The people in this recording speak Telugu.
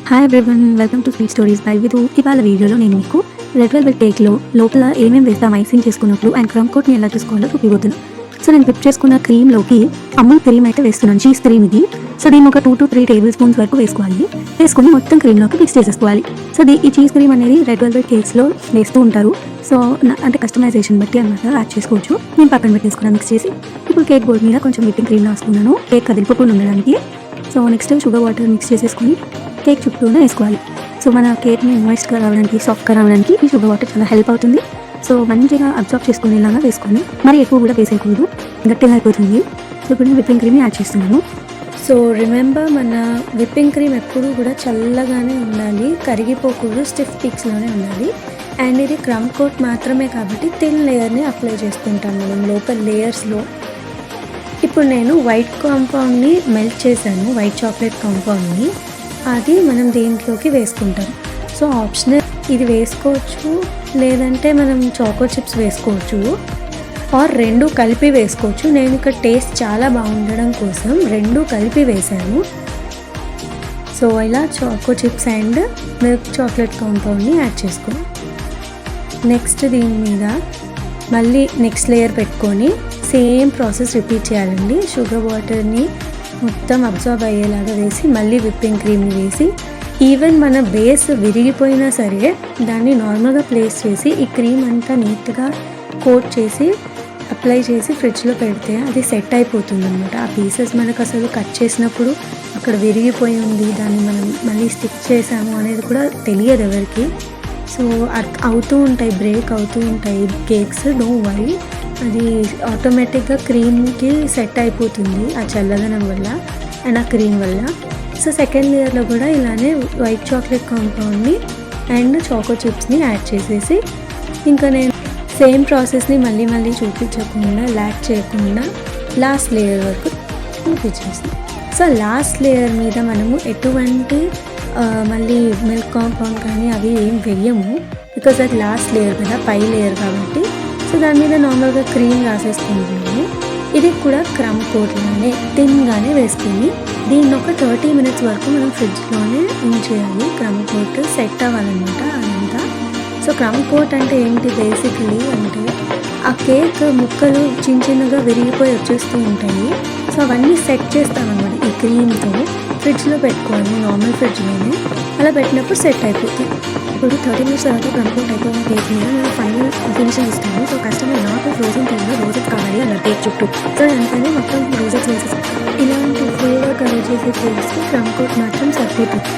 Hi everyone, welcome to sweet stories by Vidhu. ఇవాళ వీడియోలో నేను మీకు రెడ్ వెల్వెట్ కేక్లో లోపల ఏమేమి వేస్తాం ఐసింగ్ చేసుకున్నప్పుడు అండ్ క్రమ్ కోట్ని ఎలా చూసుకోవాలో చూపిపోతున్నాను. సో నేను పిక్ చేసుకున్న క్రీమ్లోకి అమూల్ క్రీమ్ అయితే వేస్తున్నాను, చీజ్ క్రీమ్ ఇది. సో దీన్ని ఒక 2 to 3 టేబుల్ స్పూన్స్ వరకు వేసుకోవాలి. వేసుకొని మొత్తం క్రీమ్లోకి మిక్స్ చేసేసుకోవాలి. సో ఈ చీజ్ క్రీమ్ అనేది రెడ్ వెల్వెట్ కేక్స్లో వేస్తూ ఉంటారు. సో అంటే కస్టమైజేషన్ బట్టి అన్నమాట యాడ్ చేసుకోవచ్చు. నేను పక్కన పెట్టేసుకున్నాను మిక్స్ చేసి. ఇప్పుడు కేక్ బోర్డ్ మీద కొంచెం విప్పింగ్ క్రీమ్ రాసుకున్నాను కేక్ కదిలిపోకుండా ఉండడానికి. So next sugar water mix చేసేసుకొని కేక్ చుట్టూనే వేసుకోవాలి. సో మన కేక్ని మాయిస్ట్గా రావడానికి, సాఫ్ట్గా రావడానికి ఈ షుగర్ వాటర్ చాలా హెల్ప్ అవుతుంది. సో మంచిగా అబ్జర్వ్ చేసుకునేలాగా వేసుకొని మరి ఎక్కువ కూడా వేసేయకూడదు, గట్టిగా అయిపోతుంది. సో ఇప్పుడు నేను విప్పింగ్ క్రీమ్ని యాడ్ చేస్తున్నాను. సో రిమెంబర్, మన విప్పింగ్ క్రీమ్ ఎప్పుడు కూడా చల్లగానే ఉండాలి, కరిగిపోకూడదు, స్టిఫ్ పీక్స్లోనే ఉండాలి. అండ్ ఇది క్రమ్ కోట్ మాత్రమే కాబట్టి థిన్ లేయర్ని అప్లై చేసుకుంటాం మనం లోపల లేయర్స్లో. ఇప్పుడు నేను వైట్ కాంపౌండ్ని మెల్ట్ చేశాను, వైట్ చాక్లెట్ కాంపౌండ్ని. అది మనం దీంట్లోకి వేసుకుంటాం. సో ఆప్షనల్, ఇది వేసుకోవచ్చు, లేదంటే మనం చాకో చిప్స్ వేసుకోవచ్చు, ఆర్ రెండు కలిపి వేసుకోవచ్చు. నేను ఇక్కడ టేస్ట్ చాలా బాగుండడం కోసం రెండు కలిపి వేసాను. సో ఇలా choco chips and milk chocolate కాంపౌండ్ని యాడ్ చేసుకో. నెక్స్ట్ దీని మీద మళ్ళీ నెక్స్ట్ లేయర్ పెట్టుకొని సేమ్ ప్రాసెస్ రిపీట్ చేయాలండి. షుగర్ వాటర్ని మొత్తం అబ్జర్వ్ అయ్యేలాగా వేసి మళ్ళీ విప్పింగ్ క్రీమ్ని వేసి, ఈవెన్ మన బేస్ విరిగిపోయినా సరే దాన్ని నార్మల్గా ప్లేస్ చేసి ఈ క్రీమ్ అంతా నీట్గా కోట్ చేసి అప్లై చేసి ఫ్రిడ్జ్లో పెడితే అది సెట్ అయిపోతుంది అనమాట. ఆ పీసెస్ మనకు అసలు కట్ చేసినప్పుడు అక్కడ విరిగిపోయి ఉంది, దాన్ని మనం మళ్ళీ స్టిక్ చేసాము అనేది కూడా తెలియదు ఎవరికి. సో అవుతూ ఉంటాయి, బ్రేక్ అవుతూ ఉంటాయి కేక్స్, నో వరీ, అది ఆటోమేటిక్గా క్రీమ్కి సెట్ అయిపోతుంది ఆ చల్లదనం వల్ల అండ్ ఆ క్రీమ్ వల్ల. సో సెకండ్ లేయర్లో కూడా ఇలానే వైట్ చాక్లెట్ కాంపౌండ్ని అండ్ చాకో చిప్స్ని యాడ్ చేసేసి, ఇంకా నేను సేమ్ ప్రాసెస్ని మళ్ళీ చూపించకుండా, ల్యాక్ చేయకుండా లాస్ట్ లేయర్ వరకు చూపించేస్తాను. సో లాస్ట్ లేయర్ మీద మనము ఎటువంటి మళ్ళీ మిల్క్ కాంపౌండ్ కానీ అవి ఏం వేయము, బికాజ్ అది లాస్ట్ లేయర్ కదా, పై లేయర్ కాబట్టి. సో దాని మీద నార్మల్గా క్రీమ్ రాసేసుకుంటున్నాను. ఇది కూడా క్రమ్ కోట్లోనే థిన్గానే వేసుకుని దీన్ని ఒక 30 minutes వరకు మనం ఫ్రిడ్జ్లోనే ఉంచేయాలి. క్రమ్ కోట్ సెట్ అవ్వాలన్నమాట అదంతా. సో క్రమ్ కోట్ అంటే ఏంటి, బేసికలీ అంటే ఆ కేక్ ముక్కలు చిన్నగా విరిగిపోయి వచ్చేస్తూ ఉంటాయి. సో అవన్నీ సెట్ చేస్తామన్నమాట ఈ క్రీమ్తో. ఫ్రిడ్జ్లో పెట్టుకోవాలి, నార్మల్ ఫ్రిడ్జ్లోనే. అలా పెట్టినప్పుడు సెట్ అయిపోతుంది. ఇప్పుడు 30 minutes తర్వాత క్రమ్ కోట్ అయిపోయిన కేక్ మీద నేను ఫైనల్ ఫినిషింగ్ ఇస్తాను. సో కస్టమర్ నాకు ఫ్రోజన్ థీమ్లో రోజెస్ కావాలి అన్న కేక్ చుట్టూ. సో అందుకని మొత్తం రోజెస్ వేసేసి ఇలాంటి ఫుల్గా కలర్ చేసే కేక్స్కి క్రమ్ కోట్ మాత్రం సరిపోతుంది.